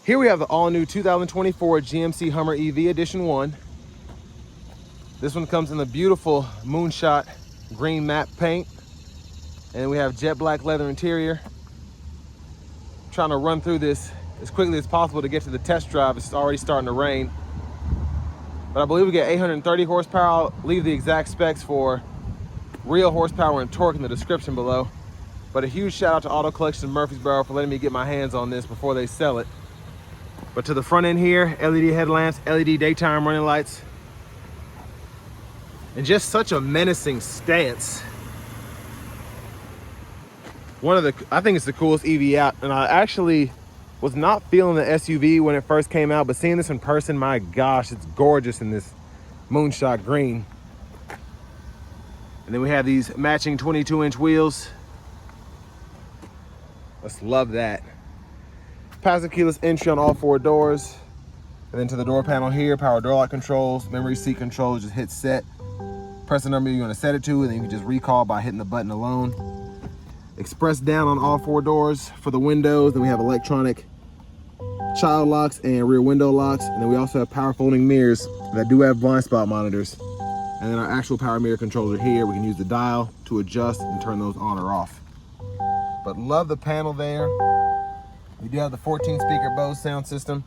Here we have the all-new 2024 GMC Hummer EV Edition 1. This one comes in the beautiful Moonshot Green Matte paint. And we have jet black leather interior. I'm trying to run through this as quickly as possible to get to the test drive. It's already starting to rain. But I believe we get 830 horsepower. I'll leave the exact specs for real horsepower and torque in the description below. But a huge shout out to Auto Collection of Murfreesboro for letting me get my hands on this before they sell it. But to the front end here, LED headlamps, LED daytime running lights, and just such a menacing stance. I think it's the coolest EV out, and I actually was not feeling the SUV when it first came out, but seeing this in person, my gosh, it's gorgeous in this Moonshot Green. And then we have these matching 22-inch wheels. Let's love that. Passive keyless entry on all 4 doors. And then to the door panel here, power door lock controls, memory seat controls, just hit set. Press the number you want to set it to, and then you can just recall by hitting the button alone. Express down on all 4 doors for the windows. Then we have electronic child locks and rear window locks. And then we also have power folding mirrors that do have blind spot monitors. And then our actual power mirror controls are here. We can use the dial to adjust and turn those on or off. But love the panel there. We do have the 14 speaker Bose sound system.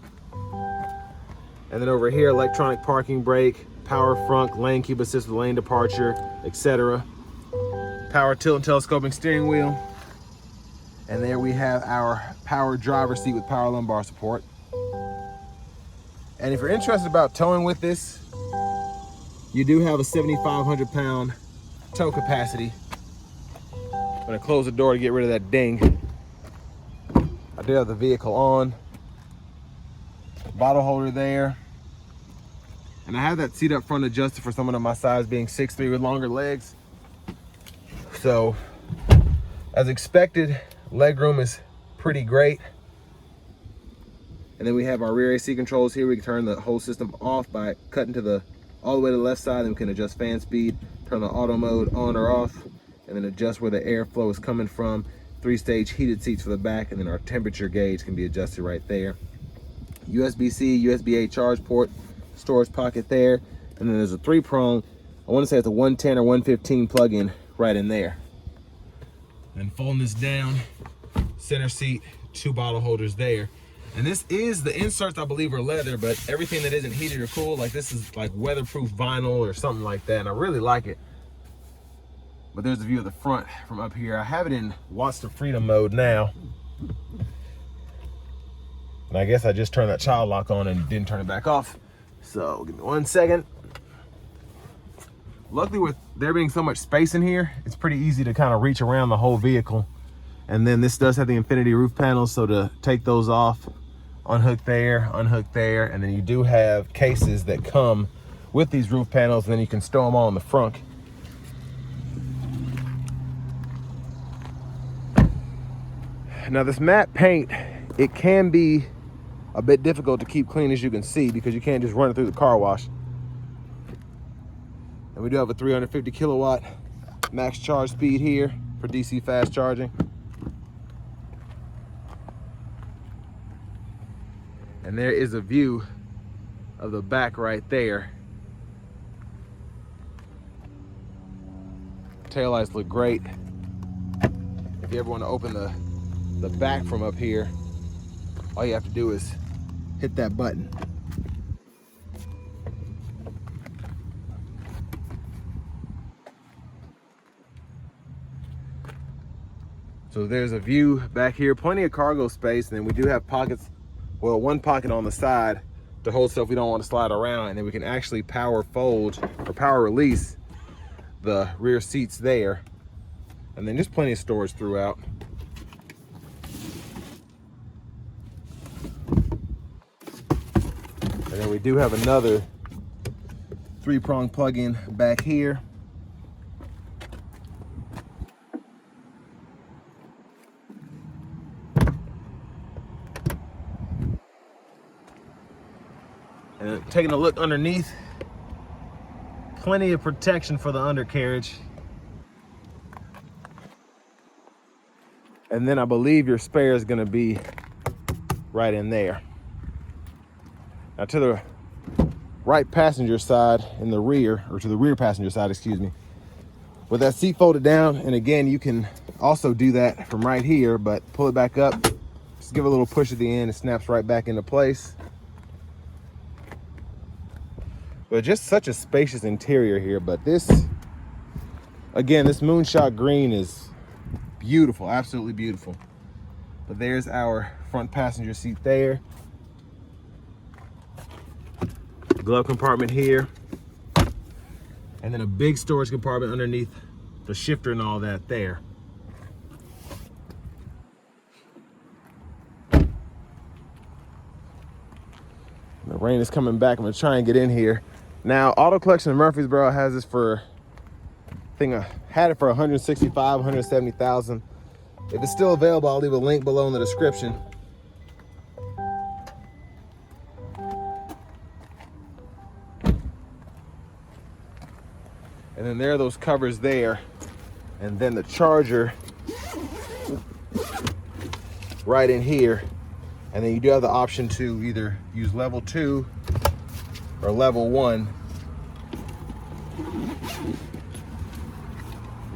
And then over here, electronic parking brake, power front, lane keep assist with lane departure, etc. Power tilt and telescoping steering wheel. And there we have our power driver seat with power lumbar support. And if you're interested about towing with this, you do have a 7,500 pound tow capacity. I'm gonna close the door to get rid of that ding. I do have the vehicle on. Bottle holder there. And I have that seat up front adjusted for someone of my size, being 6'3" with longer legs. So, as expected, legroom is pretty great. And then we have our rear AC controls here. We can turn the whole system off by cutting to all the way to the left side, and we can adjust fan speed, turn the auto mode on or off, and then adjust where the airflow is coming from. 3-stage heated seats for the back, and then our temperature gauge can be adjusted right there. USB-C, USB-A charge port, storage pocket there, and then there's a 3-prong, I want to say it's a 110 or 115 plug-in right in there. And folding this down, center seat, 2 bottle holders there. And this is, the inserts I believe are leather, but everything that isn't heated or cooled, like this is like weatherproof vinyl or something like that, and I really like it. But there's a view of the front from up here. I have it in Watch the Freedom mode now. And I guess I just turned that child lock on and didn't turn it back off. So give me 1 second. Luckily, with there being so much space in here, it's pretty easy to kind of reach around the whole vehicle. And then this does have the infinity roof panels, so to take those off, unhook there, and then you do have cases that come with these roof panels, and then you can stow them all in the front. Now this matte paint, it can be a bit difficult to keep clean, as you can see, because you can't just run it through the car wash. And we do have a 350 kilowatt max charge speed here for DC fast charging. And there is a view of the back right there. Taillights look great. If you ever want to open the back from up here, all you have to do is hit that button. So there's a view back here, plenty of cargo space, and then we do have pockets, well, 1 pocket on the side to hold stuff we don't want to slide around, and then we can actually power fold or power release the rear seats there. And then just plenty of storage throughout. And then we do have another 3-prong plug-in back here. And taking a look underneath, plenty of protection for the undercarriage. And then I believe your spare is gonna be right in there. Now to the right passenger side in the rear, or to the rear passenger side, excuse me, with that seat folded down, and again, you can also do that from right here, but pull it back up, just give it a little push at the end, it snaps right back into place. But just such a spacious interior here. But this, again, this Moonshot Green is beautiful, absolutely beautiful. But there's our front passenger seat there. Glove compartment here. And then a big storage compartment underneath the shifter and all that there. The rain is coming back. I'm gonna try and get in here. Now, Auto Collection of Murfreesboro has this for, I think I had it for 165, 170,000. If it's still available, I'll leave a link below in the description. And then there are those covers there. And then the charger right in here. And then you do have the option to either use level 2 or level 1.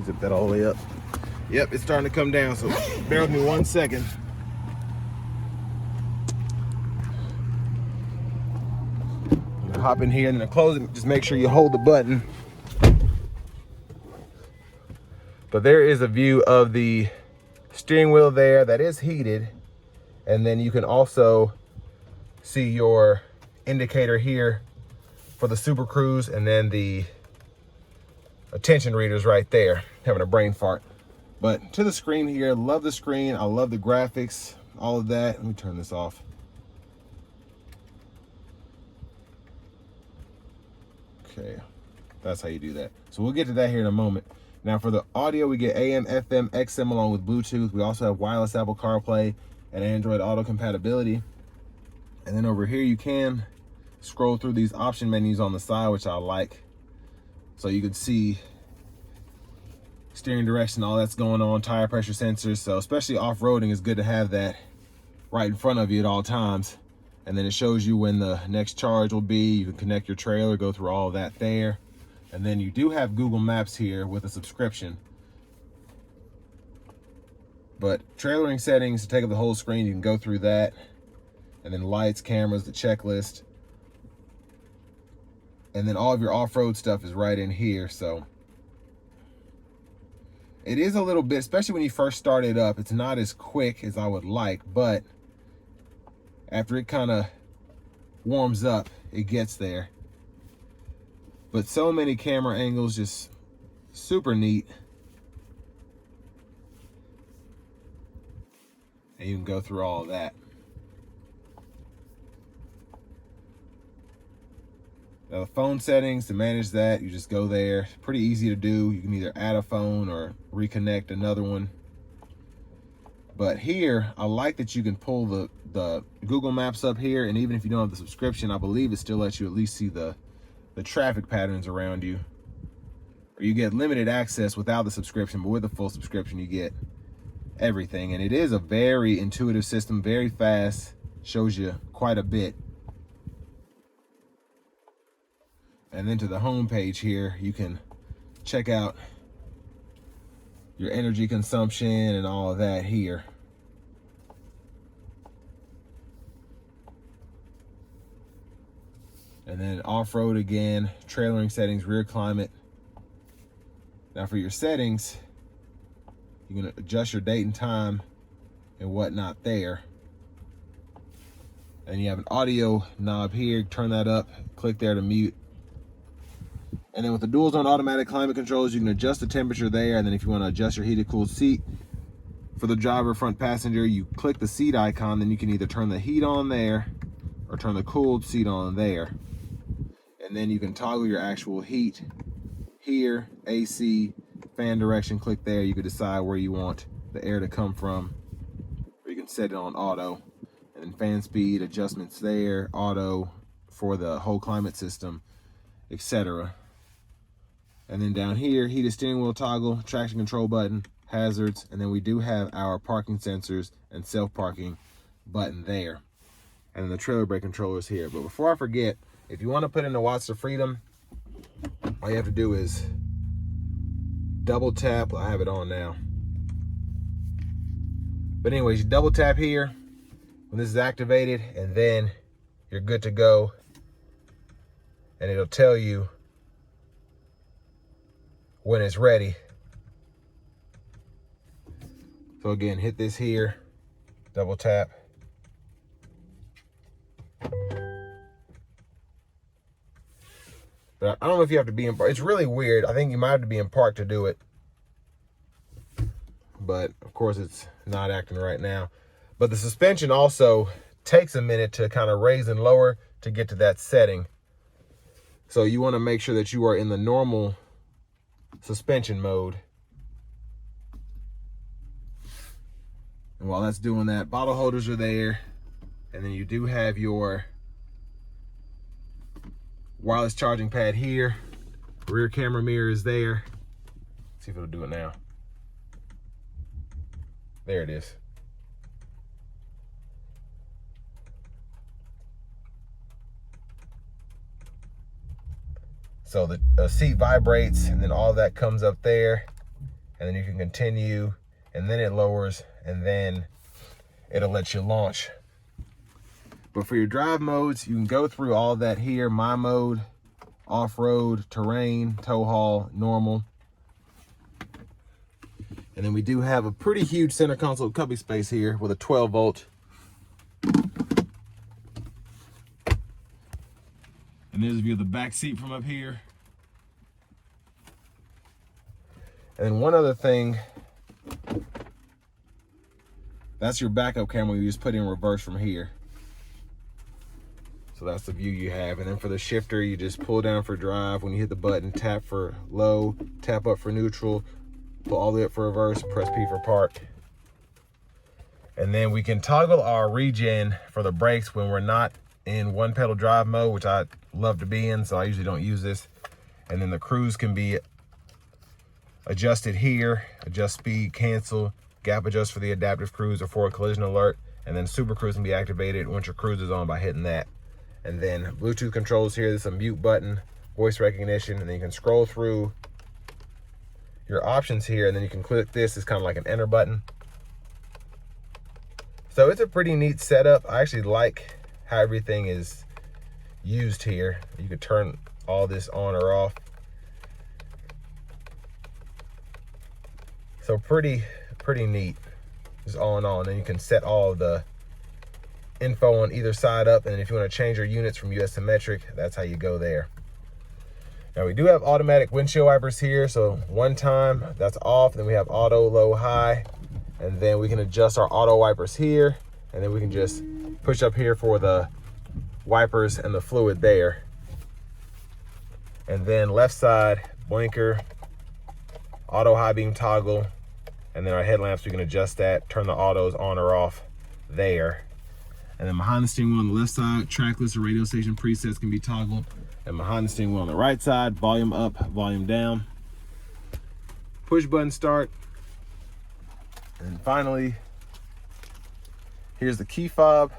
Zip that all the way up. Yep, it's starting to come down, so bear with me 1 second. Hop in here and then close it. Just make sure you hold the button. But there is a view of the steering wheel there that is heated. And then you can also see your indicator here for the Super Cruise, and then the attention readers right there. Having a brain fart. But to the screen here, love the screen. I love the graphics, all of that. Let me turn this off. Okay, that's how you do that. So we'll get to that here in a moment. Now for the audio, we get AM, FM, XM along with Bluetooth. We also have wireless Apple CarPlay and Android Auto compatibility. And then over here, you can scroll through these option menus on the side, which I like. So you can see steering direction, all that's going on, tire pressure sensors. So especially off-roading, it's good to have that right in front of you at all times. And then it shows you when the next charge will be. You can connect your trailer, go through all of that there. And then you do have Google Maps here with a subscription. But trailering settings to take up the whole screen, you can go through that. And then lights, cameras, the checklist. And then all of your off-road stuff is right in here. So it is a little bit, especially when you first start it up, it's not as quick as I would like, but after it kind of warms up, it gets there. But so many camera angles, just super neat. And you can go through all of that. Now the phone settings, to manage that, you just go there. Pretty easy to do. You can either add a phone or reconnect another one. But here, I like that you can pull the Google Maps up here, and even if you don't have the subscription, I believe it still lets you at least see the traffic patterns around you. Or you get limited access without the subscription, but with a full subscription, you get everything. And it is a very intuitive system, very fast, shows you quite a bit. And then to the home page here, you can check out your energy consumption and all of that here. And then off-road again, trailering settings, rear climate. Now for your settings, you can adjust your date and time and whatnot there. And you have an audio knob here, turn that up, click there to mute. And then with the dual zone automatic climate controls, you can adjust the temperature there. And then if you want to adjust your heated cooled seat for the driver, front passenger, you click the seat icon, then you can either turn the heat on there or turn the cooled seat on there. And then you can toggle your actual heat here, AC, fan direction, click there. You can decide where you want the air to come from, or you can set it on auto. And then fan speed adjustments there, auto for the whole climate system, etc. And then down here, heated steering wheel toggle, traction control button, hazards, and then we do have our parking sensors and self-parking button there. and then the trailer brake controller is here. But before I forget, if you want to put in the watts of freedom, all you have to do is double tap. I have it on now. But anyways, you double tap here when this is activated, and then you're good to go. And it'll tell you when it's ready. So again, hit this here, double tap. But I don't know if you have to be in park. It's really weird. I think you might have to be in park to do it. But of course it's not acting right now. But the suspension also takes a minute to kind of raise and lower to get to that setting. So you want to make sure that you are in the normal suspension mode. And while that's doing that, bottle holders are there. And then you do have your wireless charging pad here. Rear camera mirror is there. Let's see if it'll do it now. There it is. So the seat vibrates, and then all that comes up there, and then you can continue, and then it lowers, and then it'll let you launch. But for your drive modes, you can go through all that here: my mode, off-road, terrain, tow haul, normal. And then we do have a pretty huge center console cubby space here with a 12-volt. And there's a view of the back seat from up here. And then one other thing, that's your backup camera you just put in reverse from here. So that's the view you have. And then for the shifter, you just pull down for drive. When you hit the button, tap for low, tap up for neutral, pull all the way up for reverse, press P for park. And then we can toggle our regen for the brakes when we're not in one pedal drive mode, which I love to be in, so I usually don't use this. And then the cruise can be adjusted here, adjust speed, cancel, gap adjust for the adaptive cruise or for a collision alert, and then super cruise can be activated once your cruise is on by hitting that. And then Bluetooth controls here, there's a mute button, voice recognition, and then you can scroll through your options here, and then you can click this. It's kind of like an enter button. So it's a pretty neat setup. I actually like how everything is used here. You can turn all this on or off. So pretty neat, just all in all. And then you can set all of the info on either side up, and if you want to change your units from US to metric, that's how you go there. Now we do have automatic windshield wipers here, so one time that's off, then we have auto, low, high, and then we can adjust our auto wipers here, and then we can just push up here for the wipers and the fluid there. And then left side, blinker, auto high beam toggle, and then our headlamps, we can adjust that, turn the autos on or off there. And then behind the steering wheel on the left side, track list or radio station presets can be toggled. And behind the steering wheel on the right side, volume up, volume down. Push button start. And finally, here's the key fob.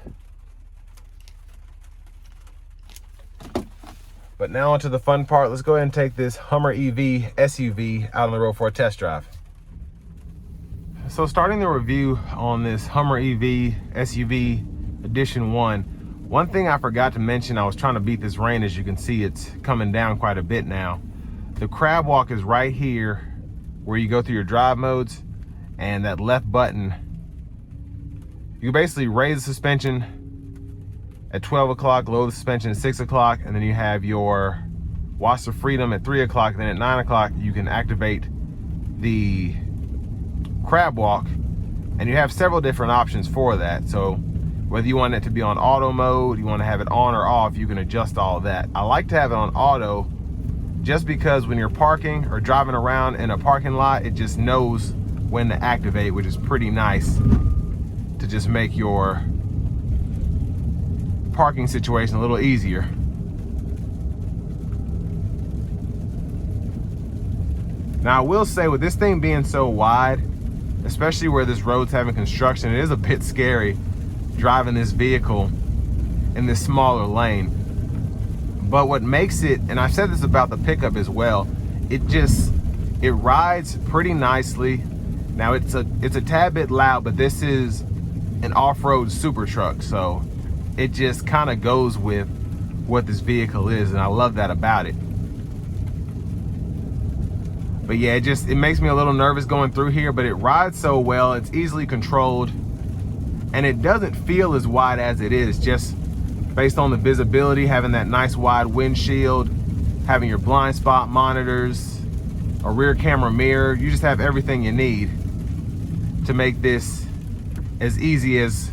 But now onto the fun part. Let's go ahead and take this Hummer EV SUV out on the road for a test drive. So starting the review on this Hummer EV SUV Edition 1, one thing I forgot to mention, I was trying to beat this rain. As you can see, it's coming down quite a bit now. The crab walk is right here where you go through your drive modes, and that left button, you basically raise the suspension at 12 o'clock, lower the suspension at 6 o'clock, and then you have your watts of freedom at 3 o'clock. Then at 9 o'clock, you can activate the crab walk, and you have several different options for that. So whether you want it to be on auto mode, you want to have it on or off, you can adjust all that. I like to have it on auto just because when you're parking or driving around in a parking lot, it just knows when to activate, which is pretty nice to just make your parking situation a little easier. Now I will say, with this thing being so wide, especially where this road's having construction, it is a bit scary driving this vehicle in this smaller lane. But what makes it, and I've said this about the pickup as well, it rides pretty nicely. Now it's a tad bit loud, but this is an off-road super truck, so it just kind of goes with what this vehicle is, and I love that about it. But yeah, it makes me a little nervous going through here, but it rides so well, it's easily controlled, and it doesn't feel as wide as it is, just based on the visibility, having that nice wide windshield, having your blind spot monitors, a rear camera mirror. You just have everything you need to make this as easy as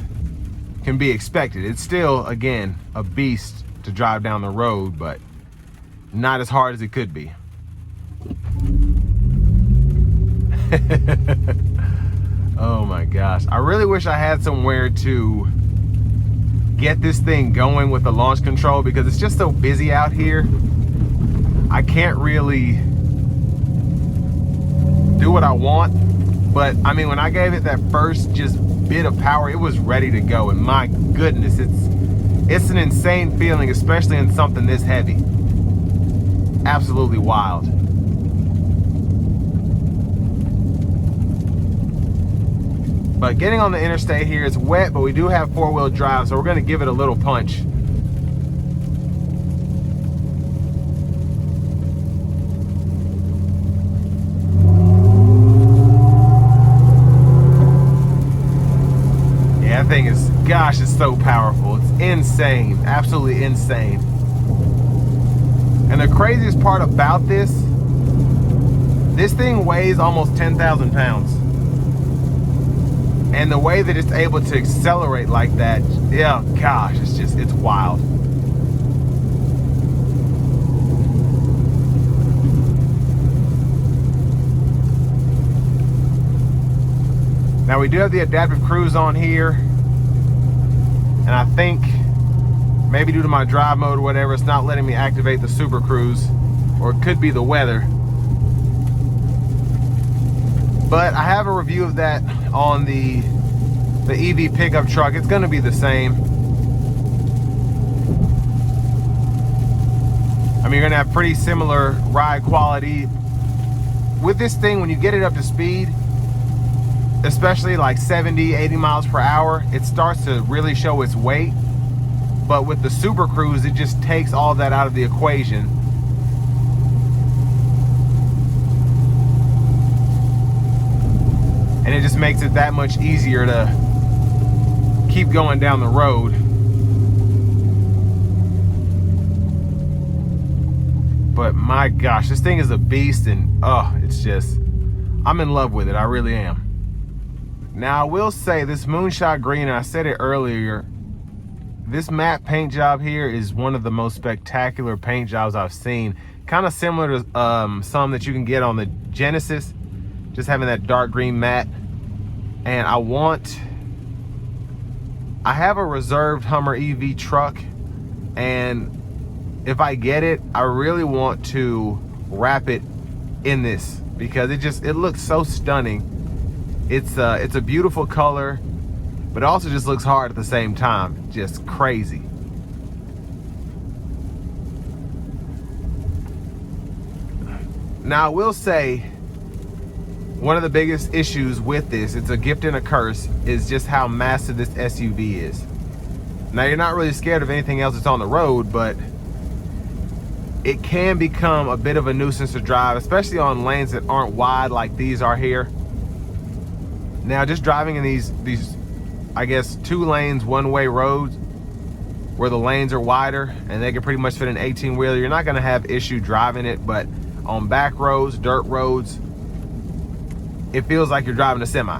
can be expected. It's still, again, a beast to drive down the road, but not as hard as it could be. Oh my gosh, I really wish I had somewhere to get this thing going with the launch control, because it's just so busy out here. I can't really do what I want, but I mean, when I gave it that first just bit of power, it was ready to go, and my goodness, it's an insane feeling, especially in something this heavy. Absolutely wild. But getting on the interstate here, it's wet, but we do have four-wheel drive, so we're gonna give it a little punch. Yeah, that thing is, gosh, it's so powerful. It's insane, absolutely insane. And the craziest part about this thing weighs almost 10,000 pounds. And the way that it's able to accelerate like that, yeah, gosh, it's wild. Now we do have the adaptive cruise on here, and I think maybe due to my drive mode or whatever, it's not letting me activate the super cruise, or it could be the weather. But I have a review of that on the EV pickup truck. It's going to be the same. I mean, you're going to have pretty similar ride quality. With this thing, when you get it up to speed, especially like 70, 80 miles per hour, it starts to really show its weight. But with the Super Cruise, it just takes all that out of the equation. And it just makes it that much easier to keep going down the road. But my gosh, this thing is a beast, and oh, it's just, I'm in love with it. I really am. Now I will say this Moonshot Green, and I said it earlier, this matte paint job here is one of the most spectacular paint jobs I've seen. Kind of similar to some that you can get on the Genesis, just having that dark green matte. And I have a reserved Hummer EV truck, and if I get it, I really want to wrap it in this, because it looks so stunning. It's a beautiful color, but it also just looks hard at the same time. Just crazy. Now I will say, one of the biggest issues with this, it's a gift and a curse, is just how massive this SUV is. Now you're not really scared of anything else that's on the road, but it can become a bit of a nuisance to drive, especially on lanes that aren't wide like these are here. Now just driving in these I guess 2 lanes, one-way roads where the lanes are wider and they can pretty much fit an 18-wheeler, you're not gonna have issue driving it. But on back roads, dirt roads, it feels like you're driving a semi,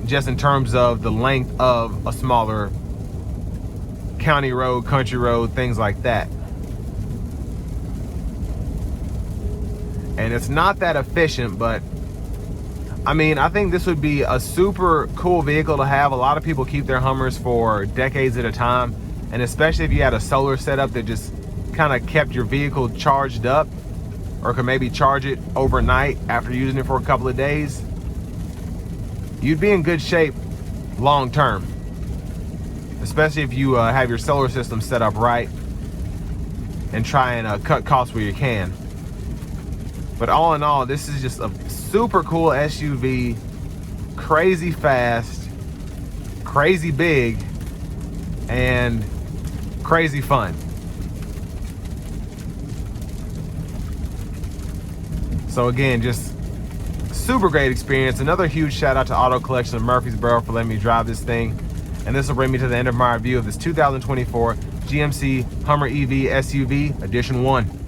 just in terms of the length of a smaller county road, country road, things like that. And it's not that efficient, but I mean, I think this would be a super cool vehicle to have. A lot of people keep their Hummers for decades at a time, and especially if you had a solar setup that just kind of kept your vehicle charged up, or could maybe charge it overnight after using it for a couple of days, you'd be in good shape long term. especially if you have your solar system set up right and try and cut costs where you can. But all in all, this is just a super cool SUV, crazy fast, crazy big, and crazy fun. So again, just super great experience. Another huge shout out to Auto Collection of Murfreesboro for letting me drive this thing. And this will bring me to the end of my review of this 2024 GMC Hummer EV SUV Edition 1.